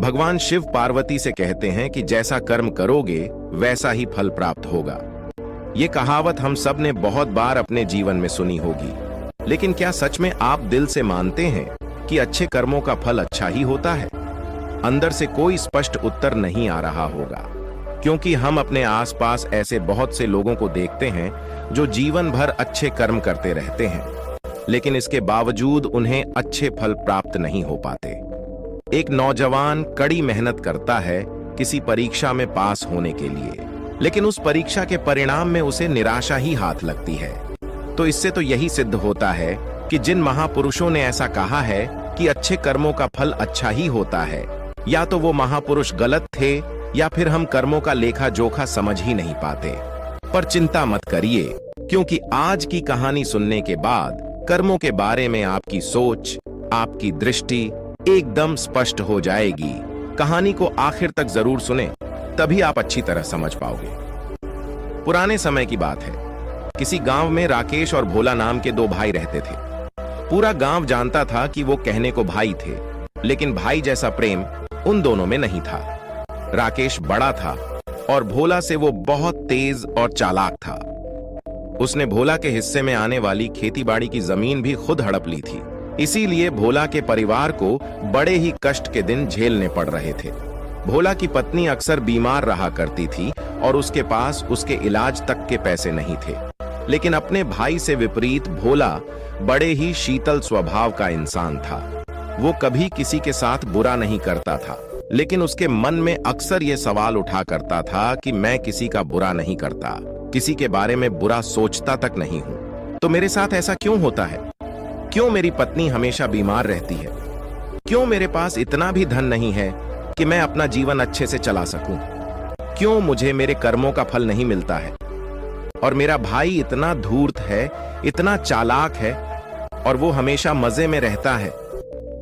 भगवान शिव पार्वती से कहते हैं कि जैसा कर्म करोगे वैसा ही फल प्राप्त होगा। ये कहावत हम सब ने बहुत बार अपने जीवन में सुनी होगी, लेकिन क्या सच में आप दिल से मानते हैं कि अच्छे कर्मों का फल अच्छा ही होता है? अंदर से कोई स्पष्ट उत्तर नहीं आ रहा होगा, क्योंकि हम अपने आसपास ऐसे बहुत से लोगों को देखते हैं जो जीवन भर अच्छे कर्म करते रहते हैं, लेकिन इसके बावजूद उन्हें अच्छे फल प्राप्त नहीं हो पाते। एक नौजवान कड़ी मेहनत करता है किसी परीक्षा में पास होने के लिए, लेकिन उस परीक्षा के परिणाम में उसे निराशा ही हाथ लगती है। तो इससे तो यही सिद्ध होता है कि जिन महापुरुषों ने ऐसा कहा है कि अच्छे कर्मों का फल अच्छा ही होता है, या तो वो महापुरुष गलत थे या फिर हम कर्मों का लेखा जोखा समझ ही नहीं पाते। पर चिंता मत करिए, क्योंकि आज की कहानी सुनने के बाद कर्मों के बारे में आपकी सोच, आपकी दृष्टि एकदम स्पष्ट हो जाएगी। कहानी को आखिर तक जरूर सुने, तभी आप अच्छी तरह समझ पाओगे। पुराने समय की बात है, किसी गांव में राकेश और भोला नाम के दो भाई रहते थे। पूरा गांव जानता था कि वो कहने को भाई थे, लेकिन भाई जैसा प्रेम उन दोनों में नहीं था। राकेश बड़ा था और भोला से वो बहुत तेज और चालाक था। उसने भोला के हिस्से में आने वाली खेतीबाड़ी की जमीन भी खुद हड़प ली थी। इसीलिए भोला के परिवार को बड़े ही कष्ट के दिन झेलने पड़ रहे थे। भोला की पत्नी अक्सर बीमार रहा करती थी और उसके पास उसके इलाज तक के पैसे नहीं थे। लेकिन अपने भाई से विपरीत भोला बड़े ही शीतल स्वभाव का इंसान था। वो कभी किसी के साथ बुरा नहीं करता था, लेकिन उसके मन में अक्सर ये सवाल उठा करता था कि मैं किसी का बुरा नहीं करता, किसी के बारे में बुरा सोचता तक नहीं हूं, तो मेरे साथ ऐसा क्यों होता है? क्यों मेरी पत्नी हमेशा बीमार रहती है? क्यों मेरे पास इतना भी धन नहीं है कि मैं अपना जीवन अच्छे से चला सकूं? क्यों मुझे मेरे कर्मों का फल नहीं मिलता है? और मेरा भाई इतना धूर्त है, इतना चालाक है, और वो हमेशा मजे में रहता है,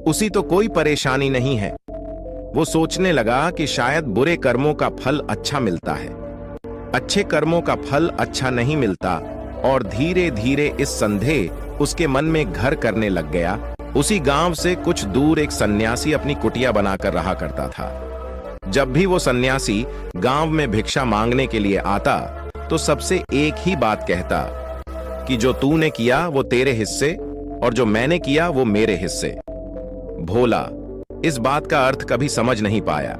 उसी तो कोई परेशानी नहीं है। वो सोचने लगा कि शायद बुरे कर्मों का फल अच्छा मिलता है, अच्छे कर्मों का फल अच्छा नहीं मिलता, और धीरे धीरे इस संदेह उसके मन में घर करने लग गया। उसी गांव से कुछ दूर एक सन्यासी अपनी कुटिया बनाकर रहा करता था। जब भी वो सन्यासी गांव में भिक्षा मांगने के लिए आता तो सबसे एक ही बात कहता कि जो तूने किया वो तेरे हिस्से और जो मैंने किया वो मेरे हिस्से। भोला इस बात का अर्थ कभी समझ नहीं पाया।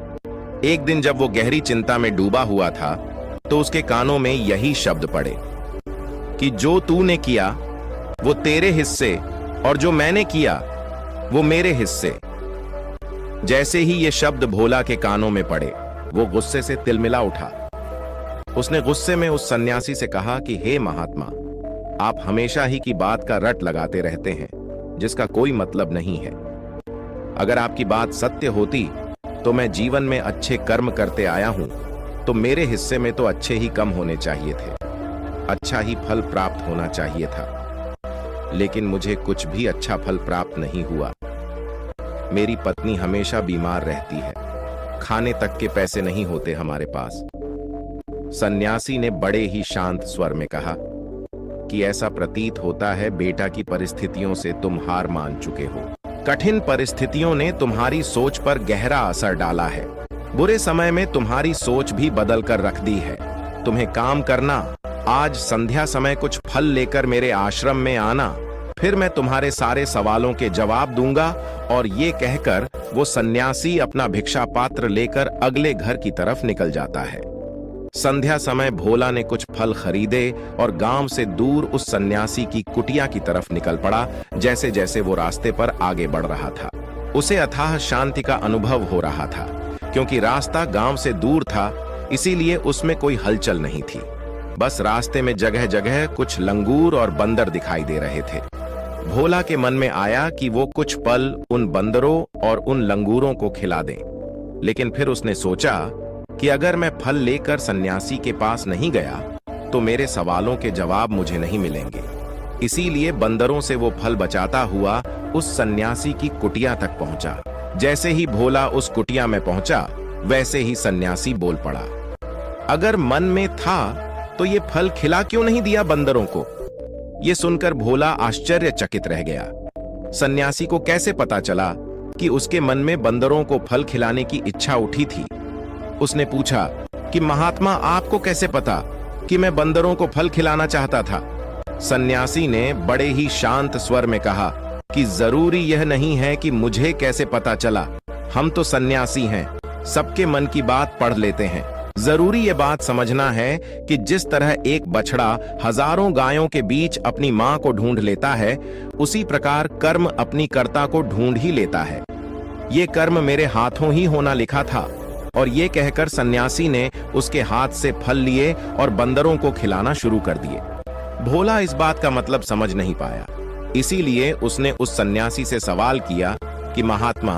एक दिन जब वो गहरी चिंता में डूबा हुआ था तो उसके कानों में यही शब्द पड़े कि जो तूने किया वो तेरे हिस्से और जो मैंने किया वो मेरे हिस्से। जैसे ही ये शब्द भोला के कानों में पड़े, वो गुस्से से तिलमिला उठा। उसने गुस्से में उस सन्यासी से कहा कि हे महात्मा, आप हमेशा ही की बात का रट लगाते रहते हैं जिसका कोई मतलब नहीं है। अगर आपकी बात सत्य होती तो मैं जीवन में अच्छे कर्म करते आया हूं, तो मेरे हिस्से में तो अच्छे ही कम होने चाहिए थे, अच्छा ही फल प्राप्त होना चाहिए था। लेकिन मुझे कुछ भी अच्छा फल प्राप्त नहीं हुआ। मेरी पत्नी हमेशा बीमार रहती है, खाने तक के पैसे नहीं होते हमारे पास। सन्यासी ने बड़े ही शांत स्वर में कहा कि ऐसा प्रतीत होता है बेटा की परिस्थितियों से तुम हार मान चुके हो। कठिन परिस्थितियों ने तुम्हारी सोच पर गहरा असर डाला है। बुरे समय में तुम्हारी सोच भी बदल कर रख दी है। तुम्हें काम करना, आज संध्या समय कुछ फल लेकर मेरे आश्रम में आना, फिर मैं तुम्हारे सारे सवालों के जवाब दूंगा। और ये कहकर वो सन्यासी अपना भिक्षा पात्र लेकर अगले घर की तरफ निकल जाता है। संध्या समय भोला ने कुछ फल खरीदे और गांव से दूर उस सन्यासी की कुटिया की तरफ निकल पड़ा। जैसे जैसे वो रास्ते पर आगे बढ़ रहा था, उसे अथाह शांति का अनुभव हो रहा था। क्योंकि रास्ता गांव से दूर था, इसीलिए उसमें कोई हलचल नहीं थी। बस रास्ते में जगह जगह कुछ लंगूर और बंदर दिखाई दे रहे थे। भोला के मन में आया कि वो कुछ पल उन बंदरों और उन लंगूरों को खिला दें। लेकिन फिर उसने सोचा कि अगर मैं फल लेकर सन्यासी के पास नहीं गया तो मेरे सवालों के जवाब मुझे नहीं मिलेंगे। इसीलिए बंदरों से वो फल बचाता हुआ उस सन्यासी की कुटिया तक पहुंचा। जैसे ही भोला उस कुटिया में पहुंचा, वैसे ही सन्यासी बोल पड़ा, अगर मन में था तो ये फल खिला क्यों नहीं दिया बंदरों को? ये सुनकर भोला आश्चर्यचकित रह गया। सन्यासी को कैसे पता चला कि उसके मन में बंदरों को फल खिलाने की इच्छा उठी थी। उसने पूछा कि महात्मा, आपको कैसे पता कि मैं बंदरों को फल खिलाना चाहता था? सन्यासी ने बड़े ही शांत स्वर में कहा कि जरूरी यह नहीं है कि मुझे कैसे पता चला। हम तो सन्यासी हैं, सबके मन की बात पढ़ लेते हैं। जरूरी यह बात समझना है कि जिस तरह एक बछड़ा हजारों गायों के बीच अपनी मां को ढूंढ लेता है, उसी प्रकार कर्म अपनी कर्ता को ढूंढ ही लेता है। ये कर्म मेरे हाथों ही होना लिखा था। और ये कहकर सन्यासी ने उसके हाथ से फल लिए और बंदरों को खिलाना शुरू कर दिए। भोला इस बात का मतलब समझ नहीं पाया, इसीलिए उसने उस सन्यासी से सवाल किया कि महात्मा,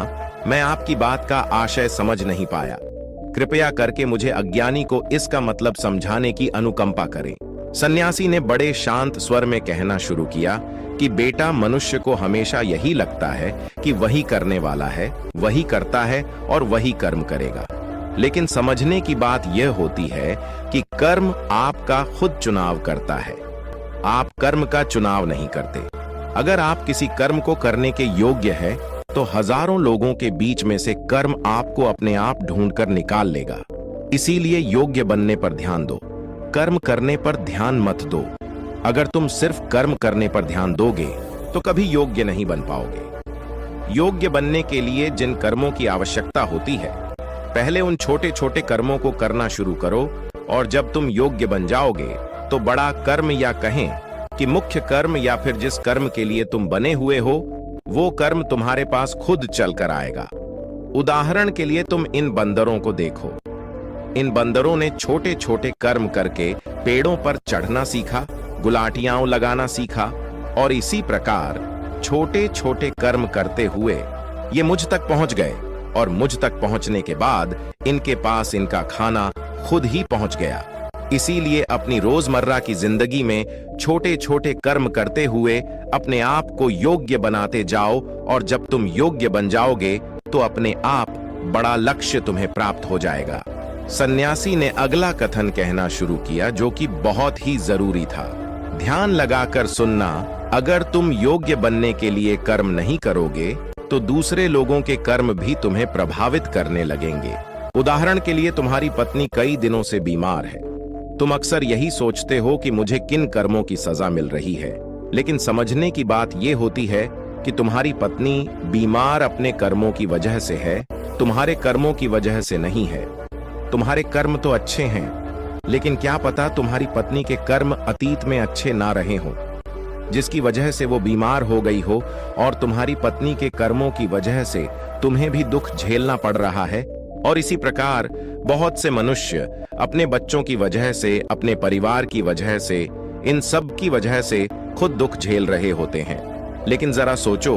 मैं आपकी बात का आशय समझ नहीं पाया। कृपया करके मुझे अज्ञानी को इसका मतलब समझाने की अनुकंपा करें। सन्यासी ने बड़े शांत स्वर में कहना शुरू किया कि बेटा, मनुष्य को हमेशा यही लगता है कि वही करने वाला है, वही करता है और वही कर्म करेगा। लेकिन समझने की बात यह होती है कि कर्म आपका खुद चुनाव करता है, आप कर्म का चुनाव नहीं करते। अगर आप किसी कर्म को करने के योग्य है तो हजारों लोगों के बीच में से कर्म आपको अपने आप ढूंढकर निकाल लेगा। इसीलिए योग्य बनने पर ध्यान दो, कर्म करने पर ध्यान मत दो। अगर तुम सिर्फ कर्म करने पर ध्यान दोगे तो कभी योग्य नहीं बन पाओगे। योग्य बनने के लिए जिन कर्मों की आवश्यकता होती है, पहले उन छोटे छोटे कर्मों को करना शुरू करो, और जब तुम योग्य बन जाओगे तो बड़ा कर्म या कहें कि मुख्य कर्म या फिर जिस कर्म के लिए तुम बने हुए हो, वो कर्म तुम्हारे पास खुद चलकर आएगा। उदाहरण के लिए तुम इन बंदरों को देखो। इन बंदरों ने छोटे छोटे कर्म करके पेड़ों पर चढ़ना सीखा, गुलाटियां लगाना सीखा, और इसी प्रकार छोटे छोटे कर्म करते हुए ये मुझ तक पहुंच गए, और मुझ तक पहुंचने के बाद इनके पास इनका खाना खुद ही पहुंच गया। इसीलिए अपनी रोजमर्रा की जिंदगी में छोटे छोटे कर्म करते हुए अपने आप को योग्य बनाते जाओ, और जब तुम योग्य बन जाओगे तो अपने आप बड़ा लक्ष्य तुम्हें प्राप्त हो जाएगा। सन्यासी ने अगला कथन कहना शुरू किया, जो कि बहुत ही जरूरी था। ध्यान लगाकर सुनना, अगर तुम योग्य बनने के लिए कर्म नहीं करोगे तो दूसरे लोगों के कर्म भी तुम्हें प्रभावित करने लगेंगे। उदाहरण के लिए तुम्हारी पत्नी कई दिनों से बीमार है। तुम अक्सर यही सोचते हो कि मुझे किन कर्मों की सजा मिल रही है, लेकिन समझने की बात यह होती है कि तुम्हारी पत्नी बीमार अपने कर्मों की वजह से है, तुम्हारे कर्मों की वजह से नहीं है। तुम्हारे कर्म तो अच्छे हैं, लेकिन क्या पता तुम्हारी पत्नी के कर्म अतीत में अच्छे ना रहे हों, जिसकी वजह से वो बीमार हो गई हो, और तुम्हारी पत्नी के कर्मों की वजह से तुम्हें भी दुख झेलना पड़ रहा है। और इसी प्रकार बहुत से मनुष्य अपने बच्चों की वजह से, अपने परिवार की वजह से, इन सब की वजह से खुद दुख झेल रहे होते हैं। लेकिन जरा सोचो,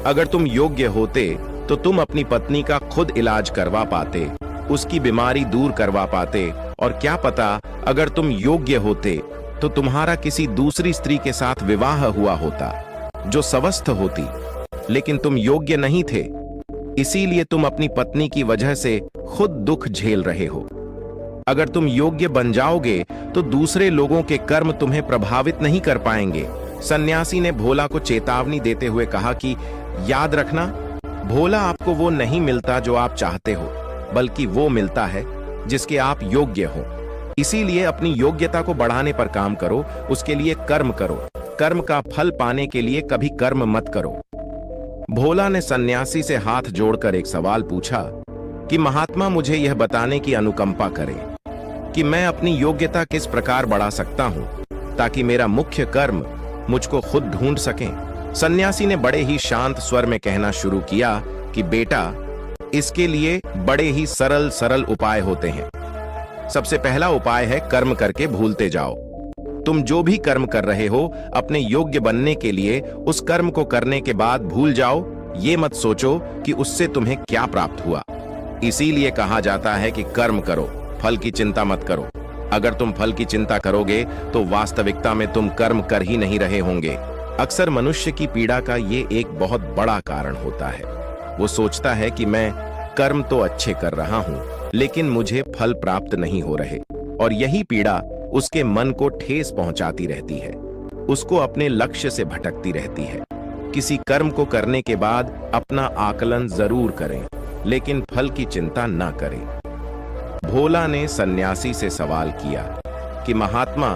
अगर तुम योग्य होते तो तुम अपनी पत्नी का खुद इलाज करवा पाते, उसकी बीमारी दूर करवा पाते, और क्या पता अगर तुम योग्य होते तो तुम्हारा किसी दूसरी स्त्री के साथ विवाह हुआ होता जो स्वस्थ होती। लेकिन तुम योग्य नहीं थे, इसीलिए तुम अपनी पत्नी की वजह से खुद दुख झेल रहे हो। अगर तुम योग्य बन जाओगे तो दूसरे लोगों के कर्म तुम्हें प्रभावित नहीं कर पाएंगे। सन्यासी ने भोला को चेतावनी देते हुए कहा कि याद रखना, भोला आपको वो नहीं मिलता जो आप चाहते हो, बल्कि वो मिलता है जिसके आप योग्य हो। इसीलिए अपनी योग्यता को बढ़ाने पर काम करो, उसके लिए कर्म करो। कर्म का फल पाने के लिए कभी कर्म मत करो। भोला ने सन्यासी से हाथ जोड़कर एक सवाल पूछा कि महात्मा, मुझे यह बताने की अनुकंपा करें कि मैं अपनी योग्यता किस प्रकार बढ़ा सकता हूं ताकि मेरा मुख्य कर्म मुझको खुद ढूंढ सकें। सन्यासी ने बड़े ही शांत स्वर में कहना शुरू किया कि बेटा, इसके लिए बड़े ही सरल सरल उपाय होते हैं। सबसे पहला उपाय है कर्म करके भूलते जाओ। तुम जो भी कर्म कर रहे हो, अपने योग्य बनने के लिए उस कर्म को करने के बाद भूल जाओ। ये मत सोचो कि उससे तुम्हें क्या प्राप्त हुआ। इसीलिए कहा जाता है कि कर्म करो, फल की चिंता मत करो। अगर तुम फल की चिंता करोगे तो वास्तविकता में तुम कर्म कर ही नहीं रहे होंगे। अक्सर मनुष्य की पीड़ा का ये एक बहुत बड़ा कारण होता है। वो सोचता है कि मैं कर्म तो अच्छे कर रहा हूं, लेकिन मुझे फल प्राप्त नहीं हो रहे, और यही पीड़ा उसके मन को ठेस पहुंचाती रहती है, उसको अपने लक्ष्य से भटकती रहती है। किसी कर्म को करने के बाद अपना आकलन जरूर करें, लेकिन फल की चिंता न करें। भोला ने सन्यासी से सवाल किया कि महात्मा,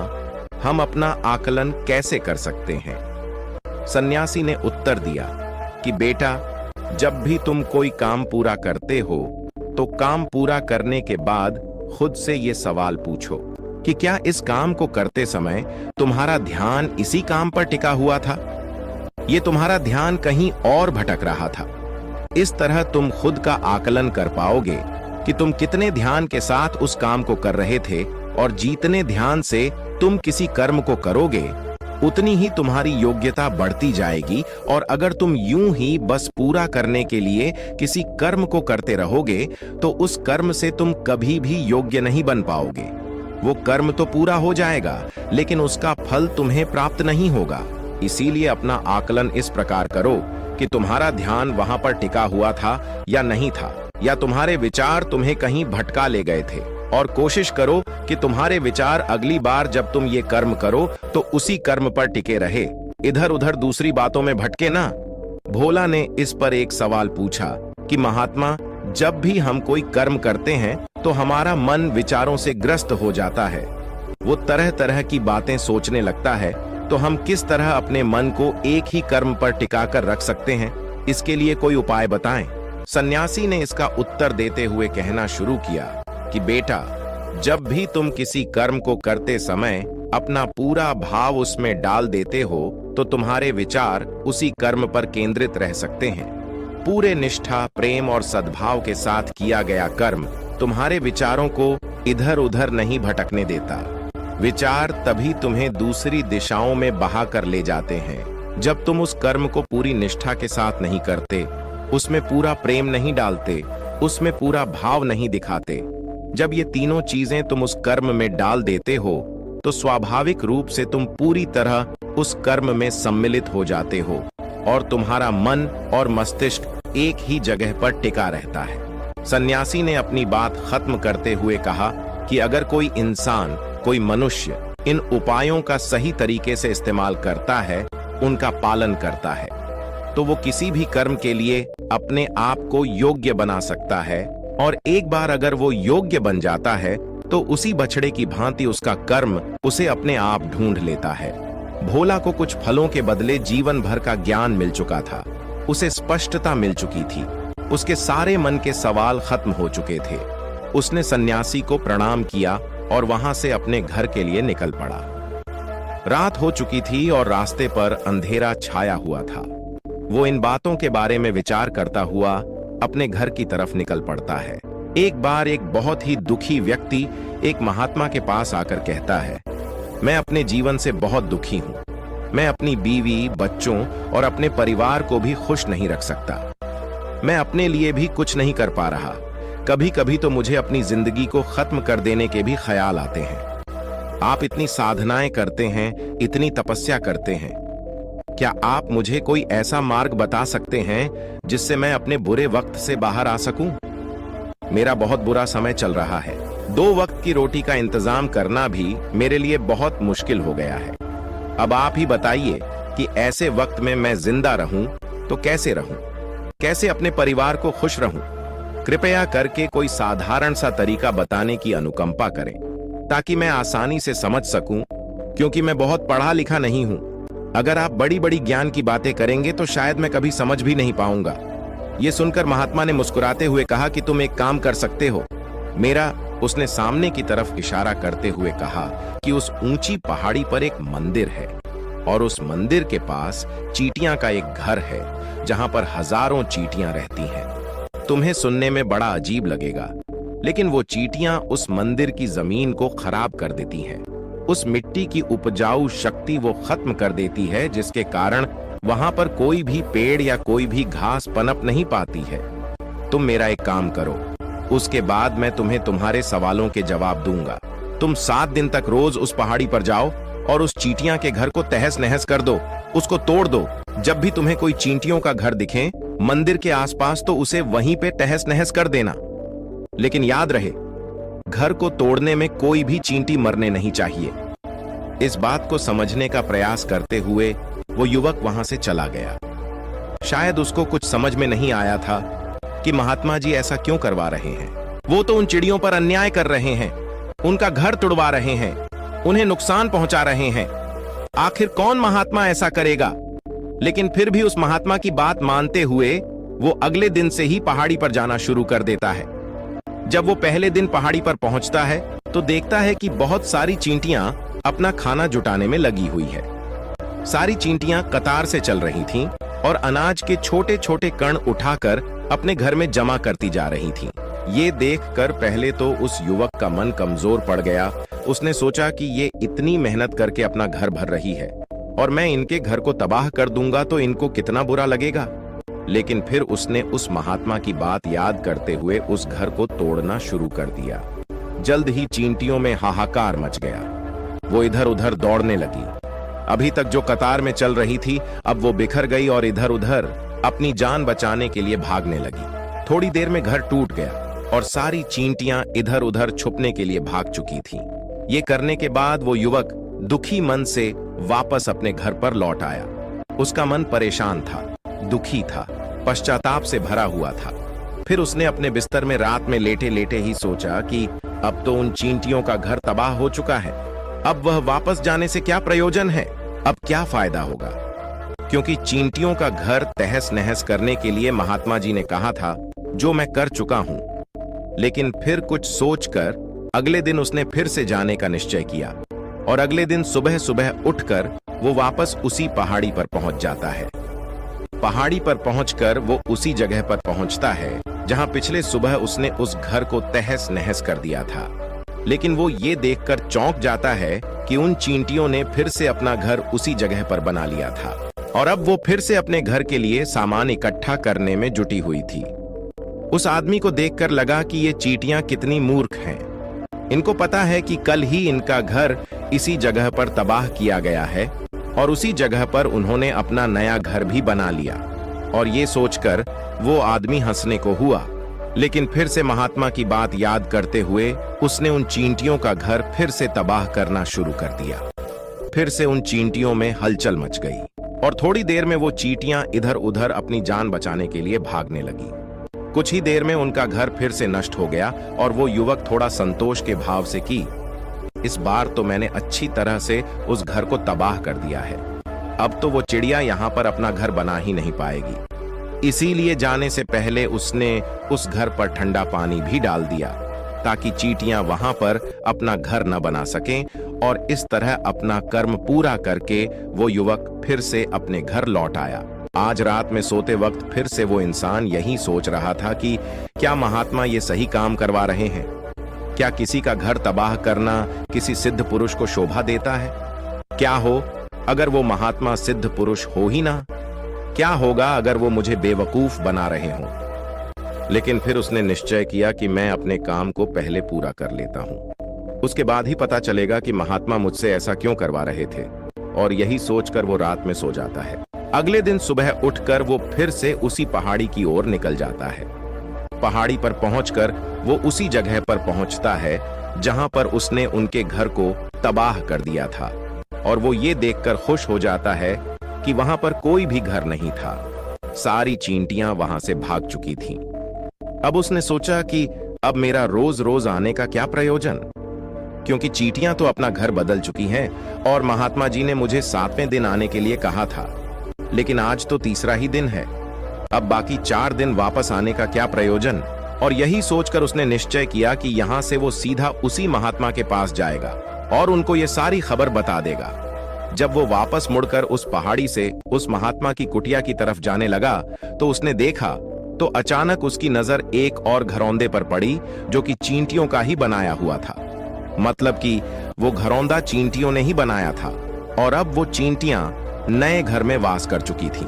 हम अपना आकलन कैसे कर सकते हैं? सन्यासी ने उत्तर दिया कि बेटा, जब भी तुम कोई काम पूरा करते हो तो काम पूरा करने के बाद खुद से ये सवाल पूछो कि क्या इस काम को करते समय तुम्हारा ध्यान इसी काम पर टिका हुआ था? ये तुम्हारा ध्यान कहीं और भटक रहा था? इस तरह तुम खुद का आकलन कर पाओगे कि तुम कितने ध्यान के साथ उस काम को कर रहे थे, और जितने ध्यान से तुम किसी कर्म को करोगे उतनी ही तुम्हारी योग्यता बढ़ती जाएगी। और अगर तुम यूं ही बस पूरा करने के लिए किसी कर्म को करते रहोगे तो उस कर्म से तुम कभी भी योग्य नहीं बन पाओगे। वो कर्म तो पूरा हो जाएगा, लेकिन उसका फल तुम्हें प्राप्त नहीं होगा। इसीलिए अपना आकलन इस प्रकार करो कि तुम्हारा ध्यान वहां पर टिका हुआ था या नहीं था, या तुम्हारे विचार तुम्हें कहीं भटका ले गए थे। और कोशिश करो कि तुम्हारे विचार अगली बार जब तुम ये कर्म करो तो उसी कर्म पर टिके रहे, इधर उधर दूसरी बातों में भटके ना। भोला ने इस पर एक सवाल पूछा कि महात्मा, जब भी हम कोई कर्म करते हैं तो हमारा मन विचारों से ग्रस्त हो जाता है, वो तरह तरह की बातें सोचने लगता है, तो हम किस तरह अपने मन को एक ही कर्म पर टिकाकर रख सकते हैं? इसके लिए कोई उपाय बताएं। सन्यासी ने इसका उत्तर देते हुए कहना शुरू किया कि बेटा, जब भी तुम किसी कर्म को करते समय अपना पूरा भाव उसमें डाल देते हो तो तुम्हारे विचार उसी कर्म पर केंद्रित रह सकते हैं। पूरे निष्ठा, प्रेम और सद्भाव के साथ किया गया कर्म तुम्हारे विचारों को इधर उधर नहीं भटकने देता। विचार तभी तुम्हें दूसरी दिशाओं में बहा कर ले जाते हैं जब तुम उस कर्म को पूरी निष्ठा के साथ नहीं करते, उसमें पूरा प्रेम नहीं डालते, उसमें पूरा भाव नहीं दिखाते। जब ये तीनों चीजें तुम उस कर्म में डाल देते हो तो स्वाभाविक रूप से तुम पूरी तरह उस कर्म में सम्मिलित हो जाते हो और तुम्हारा मन और मस्तिष्क एक ही जगह पर टिका रहता है। सन्यासी ने अपनी बात खत्म करते हुए कहा कि अगर कोई इंसान, कोई मनुष्य इन उपायों का सही तरीके से इस्तेमाल करता है, उनका पालन करता है, तो वो किसी भी कर्म के लिए अपने आप को योग्य बना सकता है। और एक बार अगर वो योग्य बन जाता है तो उसी बछड़े की भांति उसका कर्म उसे अपने आप ढूंढ लेता है। भोला को कुछ फलों के बदले जीवन भर का ज्ञान मिल चुका था, उसे स्पष्टता मिल चुकी थी, उसके सारे मन के सवाल खत्म हो चुके थे। उसने सन्यासी को प्रणाम किया और वहां से अपने घर के लिए निकल पड़ा। रात हो चुकी थी और रास्ते पर अंधेरा छाया हुआ था। वो इन बातों के बारे में विचार करता हुआ अपने घर की तरफ निकल पड़ता है। एक बार एक बहुत ही दुखी व्यक्ति एक महात्मा के पास आकर कहता है, मैं अपने जीवन से बहुत दुखी हूं। मैं अपनी बीवी, बच्चों और अपने परिवार को भी खुश नहीं रख सकता। मैं अपने लिए भी कुछ नहीं कर पा रहा। कभी कभी तो मुझे अपनी जिंदगी को खत्म कर देने के भी ख्याल आते हैं। आप इतनी साधनाएं करते हैं, इतनी तपस्या करते हैं, क्या आप मुझे कोई ऐसा मार्ग बता सकते हैं जिससे मैं अपने बुरे वक्त से बाहर आ सकूं? मेरा बहुत बुरा समय चल रहा है। 2 वक्त की रोटी का इंतजाम करना भी मेरे लिए बहुत मुश्किल हो गया है। अब आप ही बताइए कि ऐसे वक्त में मैं जिंदा रहूं तो कैसे रहूं? कैसे अपने परिवार को खुश रहूं? कृपया करके कोई साधारण सा तरीका बताने की अनुकंपा करें ताकि मैं आसानी से समझ सकूं, क्योंकि मैं बहुत पढ़ा लिखा नहीं हूं। अगर आप बड़ी बड़ी ज्ञान की बातें करेंगे तो शायद मैं कभी समझ भी नहीं पाऊंगा। ये सुनकर महात्मा ने मुस्कुराते हुए कहा कि तुम एक काम कर सकते हो। उसने सामने की तरफ इशारा करते हुए कहा कि उस ऊंची पहाड़ी पर एक मंदिर है और उस मंदिर के पास चींटियां का एक घर है जहां पर हजारों चींटियां रहती हैं। तुम्हें सुनने में बड़ा अजीब लगेगा, लेकिन वो चींटियां उस मंदिर की जमीन को खराब कर देती हैं। उस मिट्टी की उपजाऊ शक्ति वो खत्म कर देती है, जिसके कारण वहां पर कोई भी पेड़ या कोई भी घास पनप नहीं पाती है। तुम मेरा एक काम करो, उसके बाद मैं तुम्हें तुम्हारे सवालों के जवाब दूंगा। तुम 7 दिन तक रोज उस पहाड़ी पर जाओ और उस चींटियां के घर को तहस नहस कर दो, उसको तोड़ दो। जब भी तुम्हें कोई चींटियों का घर दिखे मंदिर के आसपास तो उसे वहीं पे तहस नहस कर देना। लेकिन याद रहे, घर को तोड़ने में कोई भी चींटी मरने नहीं चाहिए। इस बात को समझने का प्रयास करते हुए वो युवक वहां से चला गया। शायद उसको कुछ समझ में नहीं आया था कि महात्मा जी ऐसा क्यों करवा रहे हैं। वो तो उन चिड़ियों पर अन्याय कर रहे हैं, उनका घर तुड़वा रहे हैं, उन्हें नुकसान पहुंचा रहे हैं। आखिर कौन महात्मा ऐसा करेगा? लेकिन फिर भी उस महात्मा की बात मानते हुए वो अगले दिन से ही पहाड़ी पर जाना शुरू कर देता है। जब वो पहले दिन पहाड़ी पर पहुंचता है तो देखता है कि बहुत सारी चींटियां अपना खाना जुटाने में लगी हुई है। सारी चींटियां कतार से चल रही थीं और अनाज के छोटे छोटे कण उठाकर अपने घर में जमा करती जा रही थीं। ये देखकर पहले तो उस युवक का मन कमजोर पड़ गया। उसने सोचा कि ये इतनी मेहनत करके अपना घर भर रही है और मैं इनके घर को तबाह कर दूंगा तो इनको कितना बुरा लगेगा। लेकिन फिर उसने उस महात्मा की बात याद करते हुए उस घर को तोड़ना शुरू कर दिया। जल्द ही चींटियों में हाहाकार मच गया। वो इधर उधर दौड़ने लगी। अभी तक जो कतार में चल रही थी अब वो बिखर गई और इधर उधर अपनी जान बचाने के लिए भागने लगी। थोड़ी देर में घर टूट गया और सारी चींटियां इधर उधर छुपने के लिए भाग चुकी थीं। ये करने के बाद वो युवक दुखी मन से वापस अपने घर पर लौट आया। उसका मन परेशान था, दुखी था, पश्चाताप से भरा हुआ था। फिर उसने अपने बिस्तर में रात में लेटे लेटे ही सोचा कि अब तो उन चींटियों का घर तबाह हो चुका है। अब वह वापस जाने से क्या प्रयोजन है? अब क्या फायदा होगा? क्योंकि चींटियों का घर तहस नहस करने के लिए महात्मा जी ने कहा था, जो मैं कर चुका हूं। लेकिन फिर कुछ सोचकर अगले दिन उसने फिर से जाने का निश्चय किया और अगले दिन सुबह सुबह उठकर वो वापस उसी पहाड़ी पर पहुंच जाता है। पहाड़ी पर पहुंचकर वो उसी जगह पर पहुंचता है जहां पिछले सुबह उसने उस घर को तहस नहस कर दिया था। लेकिन वो ये देखकर चौंक जाता है कि उन चींटियों ने फिर से अपना घर उसी जगह पर बना लिया था और अब वो फिर से अपने घर के लिए सामान इकट्ठा करने में जुटी हुई थी। उस आदमी को देखकर लगा कि ये चींटियां कितनी मूर्ख हैं। इनको पता है कि कल ही इनका घर इसी जगह पर तबाह किया गया है और उसी जगह पर उन्होंने अपना नया घर भी बना लिया। और ये सोचकर वो आदमी हंसने को हुआ। लेकिन फिर से महात्मा की बात याद करते हुए उसने उन चींटियों का घर फिर से तबाह करना शुरू कर दिया। फिर से उन चींटियों में हलचल मच गई और थोड़ी देर में वो चींटियां इधर उधर अपनी जान बचाने के लिए भागने लगी। कुछ ही देर में उनका घर फिर से नष्ट हो गया और वो युवक थोड़ा संतोष के भाव से कि इस बार तो मैंने अच्छी तरह से उस घर को तबाह कर दिया है। अब तो वो चिड़िया यहाँ पर अपना घर बना ही नहीं पाएगी। इसीलिए जाने से पहले उसने उस घर पर ठंडा पानी भी डाल दिया ताकि चींटियां वहां पर अपना घर न बना सकें। और इस तरह अपना कर्म पूरा करके वो युवक फिर से अपने घर लौट आया। आज रात में सोते वक्त फिर से वो इंसान यही सोच रहा था कि क्या महात्मा ये सही काम करवा रहे हैं? क्या किसी का घर तबाह करना किसी सिद्ध पुरुष को शोभा देता है? क्या हो अगर वो महात्मा सिद्ध पुरुष हो ही ना? क्या होगा अगर वो मुझे बेवकूफ बना रहे हों? लेकिन फिर उसने निश्चय किया कि मैं अपने काम को पहले पूरा कर लेता हूं, उसके बाद ही पता चलेगा कि महात्मा मुझसे ऐसा क्यों करवा रहे थे। और यही सोचकर वो रात में सो जाता है। अगले दिन सुबह उठकर वो फिर से उसी पहाड़ी की ओर निकल जाता है। पहाड़ी पर पहुंचकर वो उसी जगह पर पहुंचता है जहां पर उसने उनके घर को तबाह कर दिया था और वो ये देखकर खुश हो जाता है कि वहां पर कोई भी घर नहीं था। सारी चींटियां वहां से भाग चुकी थीं। अब उसने सोचा कि अब मेरा रोज रोज आने का क्या प्रयोजन, क्योंकि चींटियां तो अपना घर बदल चुकी हैं और महात्मा जी ने मुझे 7वें दिन आने के लिए कहा था। लेकिन आज तो तीसरा ही दिन है, अब बाकी 4 दिन वापस आने का क्या प्रयोजन। और यही सोचकर उसने निश्चय किया कि यहां से वो सीधा उसी महात्मा के पास जाएगा और उनको ये सारी खबर बता देगा। जब वो वापस मुड़कर उस पहाड़ी से उस महात्मा की कुटिया की तरफ जाने लगा तो उसने देखा तो अचानक उसकी नजर एक और घरौंदे पर पड़ी जो कि चींटियों का ही बनाया हुआ था। मतलब कि वो घरौंदा चींटियों ने ही बनाया था और अब वो चींटियां नए घर में वास कर चुकी थीं।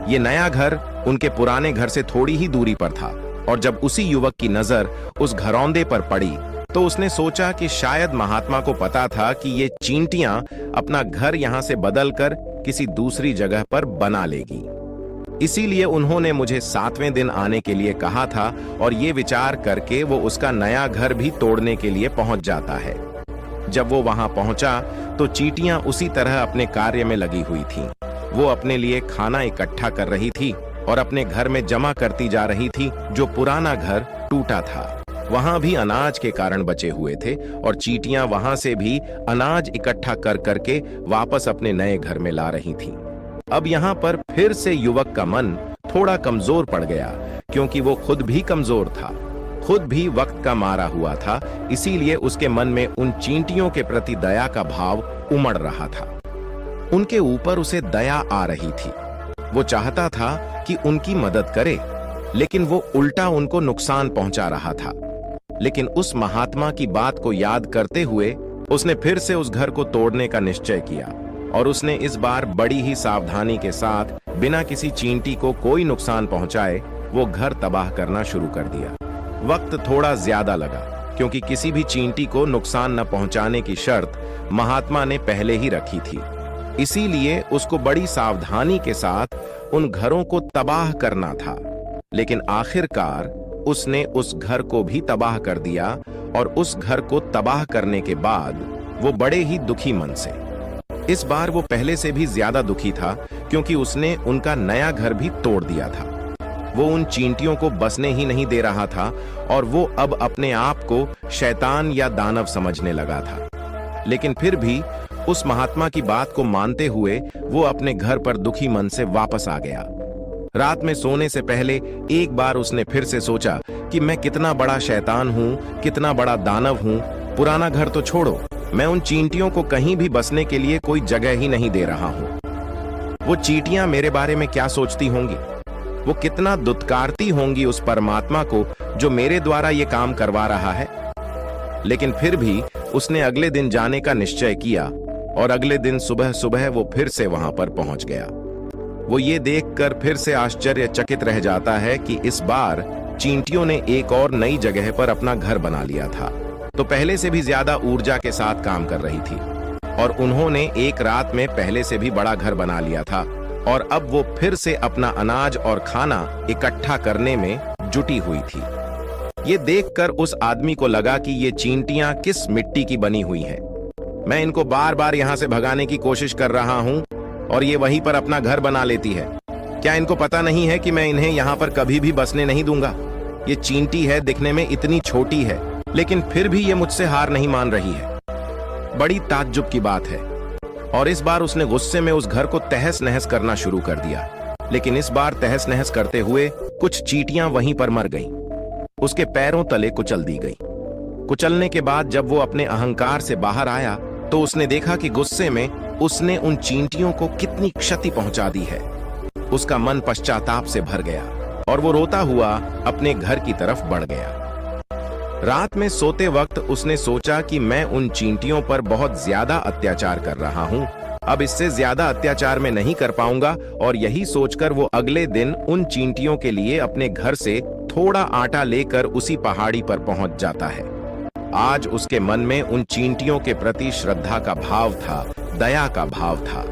ये नया घर उनके पुराने घर से थोड़ी ही दूरी पर था और जब उसी युवक की नजर उस घरौंदे पर पड़ी तो उसने सोचा कि शायद महात्मा को पता था कि ये चींटियां अपना घर यहां से बदलकर किसी दूसरी जगह पर बना लेगी। इसीलिए उन्होंने मुझे 7वें दिन आने के लिए कहा था और ये विचार करके वो उसका नया घर भी तोड़ने के लिए पहुंच जाता है। जब वो वहां पहुंचा तो चींटियां उसी तरह अपने कार्य में लगी हुई थीं। वो अपने लिए खाना इकट्ठा कर रही थी और अपने घर में जमा करती जा रही थी। जो पुराना घर टूटा था वहां भी अनाज के कारण बचे हुए थे और चींटियां वहां से भी अनाज इकट्ठा कर करके वापस अपने नए घर में ला रही थीं। अब यहाँ पर फिर से युवक का मन थोड़ा कमजोर पड़ गया, क्योंकि वो खुद भी कमजोर था, खुद भी वक्त का मारा हुआ था। इसीलिए उसके मन में उन चींटियों के प्रति दया का भाव उमड़ रहा था। उनके ऊपर उसे दया आ रही थी। वो चाहता था कि उनकी मदद करे, लेकिन वो उल्टा उनको नुकसान पहुंचा रहा था। लेकिन उस महात्मा की बात को याद करते हुए उसने फिर से उस घर को तोड़ने का निश्चय किया और उसने इस बार बड़ी ही सावधानी के साथ बिना किसी चींटी को कोई नुकसान पहुंचाए वो घर तबाह करना शुरू कर दिया। वक्त थोड़ा ज्यादा लगा, क्योंकि किसी भी चींटी को नुकसान न पहुंचाने की शर्त महात्मा ने पहले ही रखी थी। इसीलिए उसको बड़ी सावधानी के साथ उन घरों को तबाह करना था। लेकिन आखिरकार उसने उस घर को भी तबाह कर दिया और उस घर को तबाह करने के बाद वो बड़े ही दुखी मन से, इस बार वो पहले से भी ज्यादा दुखी था, क्योंकि उसने उनका नया घर भी तोड़ दिया था। वो उन चींटियों को बसने ही नहीं दे रहा था और वो अब अपने आप को शैतान या दानव समझने लगा था। लेकिन फिर भी उस महात्मा की बात को मानते हुए वो अपने घर पर दुखी मन से वापस आ गया। रात में सोने से पहले एक बार उसने फिर से सोचा कि मैं कितना बड़ा शैतान हूँ, कितना बड़ा दानव हूँ। पुराना घर तो छोड़ो, मैं उन चींटियों को कहीं भी बसने के लिए कोई जगह ही नहीं दे रहा हूँ। वो चींटियां मेरे बारे में क्या सोचती होंगी? वो कितना दुत्कारती होंगी उस परमात्मा को जो मेरे द्वारा ये काम करवा रहा है। लेकिन फिर भी उसने अगले दिन जाने का निश्चय किया और अगले दिन सुबह सुबह वो फिर से वहां पर पहुंच गया। वो ये देखकर फिर से आश्चर्यचकित रह जाता है कि इस बार चींटियों ने एक और नई जगह पर अपना घर बना लिया था, तो पहले से भी ज्यादा ऊर्जा के साथ काम कर रही थी और उन्होंने एक रात में पहले से भी बड़ा घर बना लिया था और अब वो फिर से अपना अनाज और खाना इकट्ठा करने में जुटी हुई थी। ये देखकर उस आदमी को लगा कि ये चींटियां किस मिट्टी की बनी हुई हैं। मैं इनको बार बार यहाँ से भगाने की कोशिश कर रहा हूँ और ये वहीं पर अपना घर बना लेती है। क्या इनको पता नहीं है कि मैं इन्हें यहाँ पर कभी भी बसने नहीं दूंगा? ये चींटी है, दिखने में इतनी छोटी है, लेकिन फिर भी ये मुझसे हार नहीं मान रही है। बड़ी ताज्जुब की बात है। और इस बार उसने गुस्से में उस घर को तहस नहस करना शुरू कर दिया। लेकिन इस बार तहस नहस करते हुए कुछ चींटियां वहीं पर मर गईं। उसके पैरों तले कुचल दी गई। कुचलने के बाद जब वो अपने अहंकार से बाहर आया तो उसने देखा कि गुस्से में उसने उन चींटियों को कितनी क्षति पहुंचा दी है। उसका मन पश्चाताप से भर गया और वो रोता हुआ अपने घर की तरफ बढ़ गया। रात में सोते वक्त उसने सोचा कि मैं उन चींटियों पर बहुत ज्यादा अत्याचार कर रहा हूं, अब इससे ज्यादा अत्याचार मैं नहीं कर पाऊंगा। और यही सोचकर वो अगले दिन उन चींटियों के लिए अपने घर से थोड़ा आटा लेकर उसी पहाड़ी पर पहुंच जाता है। आज उसके मन में उन चींटियों के प्रति श्रद्धा का भाव था, दया का भाव था।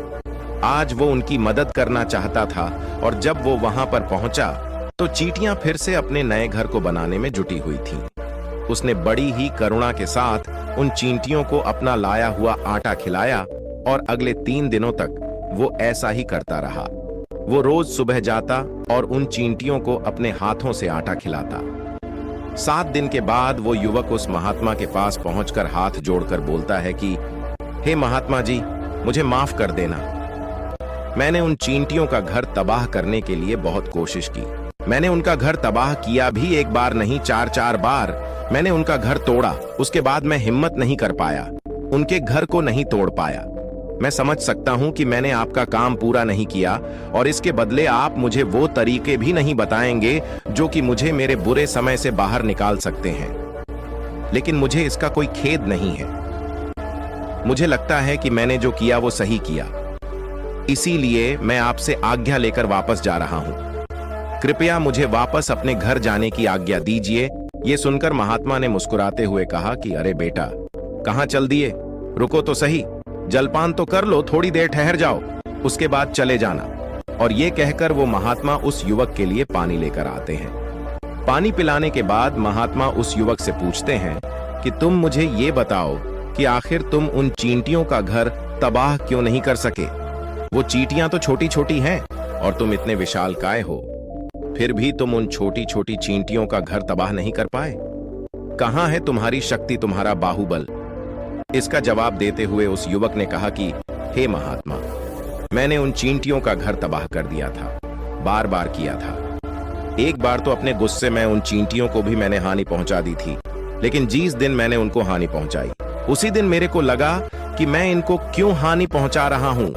आज वो उनकी मदद करना चाहता था और जब वो वहां पर पहुंचा तो चींटियां फिर से अपने नए घर को बनाने में जुटी हुई थीं। उसने बड़ी ही करुणा के साथ उन चींटियों को अपना लाया हुआ आटा खिलाया और अगले 3 दिनों तक वो ऐसा ही करता रहा। वो रोज सुबह जाता और उन चींटियों को अपने हाथों से आटा खिलाता। 7 दिन के बाद वो युवक उस महात्मा के पास पहुंचकर हाथ जोड़कर बोलता है कि हे महात्मा जी, मुझे माफ कर देना। मैंने उन चींटियों का घर तबाह करने के लिए बहुत कोशिश की। मैंने उनका घर तबाह किया भी, एक बार नहीं 4-4 बार मैंने उनका घर तोड़ा। उसके बाद मैं हिम्मत नहीं कर पाया, उनके घर को नहीं तोड़ पाया। मैं समझ सकता हूं कि मैंने आपका काम पूरा नहीं किया और इसके बदले आप मुझे वो तरीके भी नहीं बताएंगे जो कि मुझे मेरे बुरे समय से बाहर निकाल सकते हैं। लेकिन मुझे इसका कोई खेद नहीं है। मुझे लगता है कि मैंने जो किया वो सही किया, इसीलिए मैं आपसे आज्ञा लेकर वापस जा रहा हूं। कृपया मुझे वापस अपने घर जाने की आज्ञा दीजिए। ये सुनकर महात्मा ने मुस्कुराते हुए कहा कि अरे बेटा, कहां चल दिए? रुको तो सही, जलपान तो कर लो, थोड़ी देर ठहर जाओ, उसके बाद चले जाना। और ये कहकर वो महात्मा उस युवक के लिए पानी लेकर आते हैं। पानी पिलाने के बाद महात्मा उस युवक से पूछते हैं कि तुम मुझे ये बताओ कि आखिर तुम उन चींटियों का घर तबाह क्यों नहीं कर सके? वो चींटियां तो छोटी छोटी हैं और तुम इतने विशालकाय हो। फिर भी तुम उन छोटी छोटी चींटियों का घर तबाह नहीं कर पाए। कहां है तुम्हारी शक्ति, तुम्हारा बाहुबल? इसका जवाब देते हुए उस युवक ने कहा कि हे महात्मा, मैंने उन चींटियों का घर तबाह कर दिया था, बार बार किया था। एक बार तो अपने गुस्से में उन चींटियों को भी मैंने हानि पहुंचा दी थी, लेकिन जिस दिन मैंने उनको हानि पहुंचाई, उसी दिन मेरे को लगा कि मैं इनको क्यों हानि पहुंचा रहा हूं,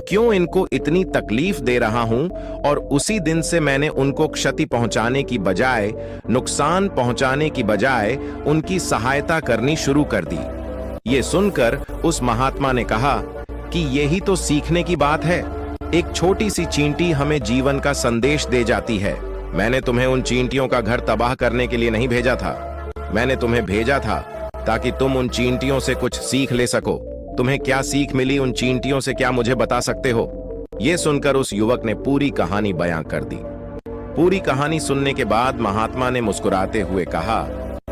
क्यों इनको इतनी तकलीफ दे रहा हूं, और उसी दिन से मैंने उनको क्षति पहुंचाने की बजाय, नुकसान पहुंचाने की बजाय उनकी सहायता करनी शुरू कर दी। ये सुनकर उस महात्मा ने कहा कि यही तो सीखने की बात है। एक छोटी सी चींटी हमें जीवन का संदेश दे जाती है। मैंने तुम्हें उन चींटियों का घर तबाह करने के लिए नहीं भेजा था, मैंने तुम्हें भेजा था ताकि तुम उन चींटियों से कुछ सीख ले सको। तुम्हें क्या सीख मिली उन चींटियों से, क्या मुझे बता सकते हो? यह सुनकर उस युवक ने पूरी कहानी बयां कर दी। पूरी कहानी सुनने के बाद महात्मा ने मुस्कुराते हुए कहा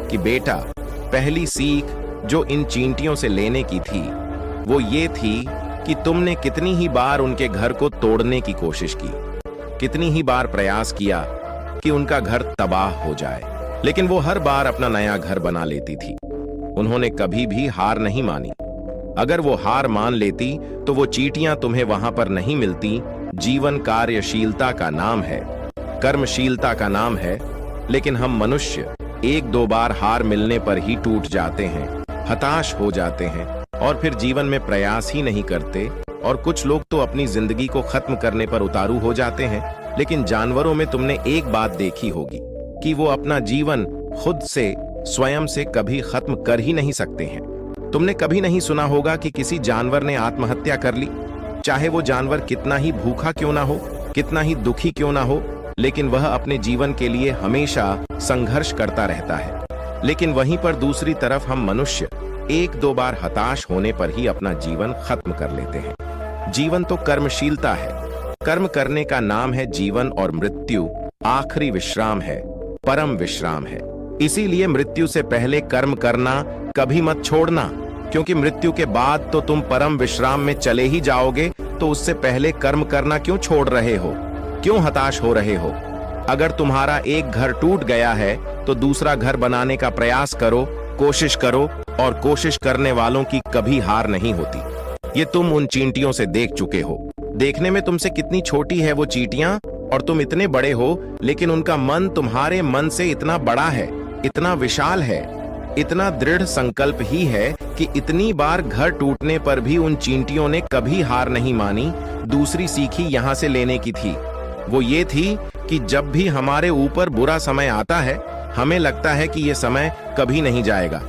कि बेटा, पहली सीख जो इन चींटियों से लेने की थी वो ये थी कि तुमने कितनी ही बार उनके घर को तोड़ने की कोशिश की, कितनी ही बार प्रयास किया कि उनका घर तबाह हो जाए, लेकिन वो हर बार अपना नया घर बना लेती थी। उन्होंने कभी भी हार नहीं मानी। अगर वो हार मान लेती तो वो चींटियां तुम्हें वहां पर नहीं मिलती। जीवन कार्यशीलता का नाम है, कर्मशीलता का नाम है, लेकिन हम मनुष्य एक दो बार हार मिलने पर ही टूट जाते हैं, हताश हो जाते हैं और फिर जीवन में प्रयास ही नहीं करते। और कुछ लोग तो अपनी जिंदगी को खत्म करने पर उतारू हो जाते हैं। लेकिन जानवरों में तुमने एक बात देखी होगी कि वो अपना जीवन खुद से, स्वयं से कभी खत्म कर ही नहीं सकते हैं। तुमने कभी नहीं सुना होगा कि किसी जानवर ने आत्महत्या कर ली, चाहे वो जानवर कितना ही भूखा क्यों ना हो, कितना ही दुखी क्यों ना हो, लेकिन वह अपने जीवन के लिए हमेशा संघर्ष करता रहता है। लेकिन वहीं पर दूसरी तरफ हम मनुष्य एक दो बार हताश होने पर ही अपना जीवन खत्म कर लेते हैं। जीवन तो कर्मशीलता है, कर्म करने का नाम है जीवन, और मृत्यु आखिरी विश्राम है, परम विश्राम है। इसीलिए मृत्यु से पहले कर्म करना कभी मत छोड़ना, क्योंकि मृत्यु के बाद तो तुम परम विश्राम में चले ही जाओगे। तो उससे पहले कर्म करना क्यों छोड़ रहे हो, क्यों हताश हो रहे हो? अगर तुम्हारा एक घर टूट गया है तो दूसरा घर बनाने का प्रयास करो, कोशिश करो, और कोशिश करने वालों की कभी हार नहीं होती। ये तुम उन चींटियों से देख चुके हो। देखने में तुमसे कितनी छोटी है वो चींटियां, और तुम इतने बड़े हो, लेकिन उनका मन तुम्हारे मन से इतना बड़ा है, इतना विशाल है, इतना दृढ़ संकल्प ही है कि इतनी बार घर टूटने पर भी उन चींटियों ने कभी हार नहीं मानी। दूसरी सीखी यहां से लेने की थी, वो ये थी कि जब भी हमारे ऊपर बुरा समय आता है, हमें लगता है कि ये समय कभी नहीं जाएगा।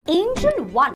Angel 1